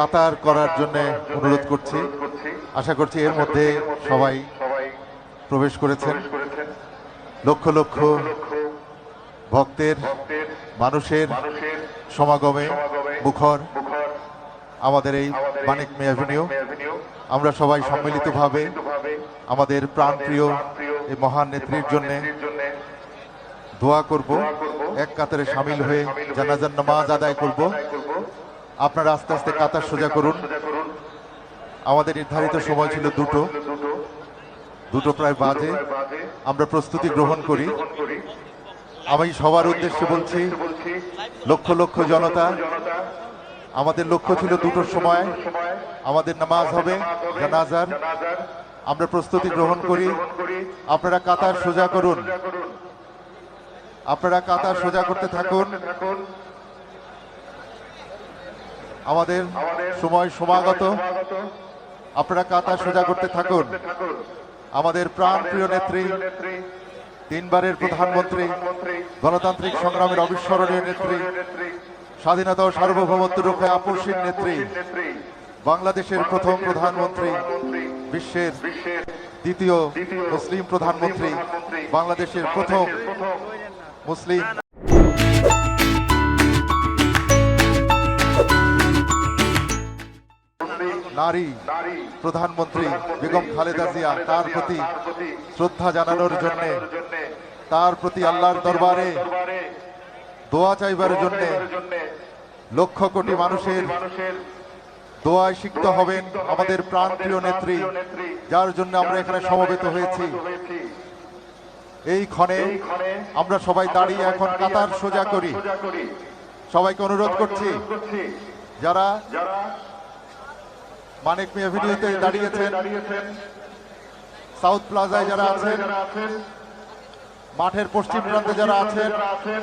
কাতার করার জন্য অনুরোধ করছি। আশা করছি এর মধ্যে সবাই প্রবেশ করেছেন। লক্ষ লক্ষ ভক্তের মানুষের সমাগমে মুখর আমাদের এই মানিক মে অ্যাভিনিউ। আমরা সবাই সম্মিলিতভাবে আমাদের প্রাণপ্রিয় এই মহান নেত্রীর জন্য দোয়া করব, এক কাতারে সামিল হয়ে জানাজার নামাজ আদায় করব। আপনারা আস্তে আস্তে কাতার সোজা করুন। আমাদের নির্ধারিত সময় ছিল দুটো প্রায় বাজে। আমরা প্রস্তুতি গ্রহণ করি। আমি সবার উদ্দেশ্যে বলছি, লক্ষ লক্ষ জনতা, আমাদের লক্ষ্য ছিল 2টোর সময় আমাদের নামাজ হবে জানাজার। আমরা প্রস্তুতি গ্রহণ করি। আপনারা কাতার সোজা করুন, আপনারা কাতার সোজা করতে থাকুন। আমাদের সময় সমাগত, আপনারা কাতার সোজা করতে থাকুন। আমাদের প্রাণপ্রিয় নেত্রী, 3বারের প্রধানমন্ত্রী, গণতান্ত্রিক সংগ্রামের অবিস্মরণীয় নেত্রী, স্বাধীনতা ও সার্বভৌমত্ব রক্ষায় আপসহীন নেত্রী, বাংলাদেশের প্রথম প্রধানমন্ত্রী, বিশ্বের দ্বিতীয় মুসলিম প্রধানমন্ত্রী, বাংলাদেশের প্রথম মুসলিম নারী প্রধানমন্ত্রী বেগম খালেদা জিয়া, তার প্রতি শ্রদ্ধা জানানোর জন্য, তার প্রতি আল্লাহর দরবারে দোয়া চাইবার জন্য লক্ষ কোটি মানুষের দোয়ায় সিক্ত হবেন আমাদের প্রাণপ্রিয় নেত্রী, যার জন্য আমরা এখানে সমবেত হয়েছি। এই ক্ষণে আমরা সবাই দাঁড়িয়ে এখন কাতার সোজা করি। সবাইকে অনুরোধ করছি, যারা মানিক মে অ্যাভিনিউতে দাঁড়িয়েছেন, সাউথ প্লাজায় যারা আছেন, মাঠের পশ্চিম প্রান্তে যারা আছেন,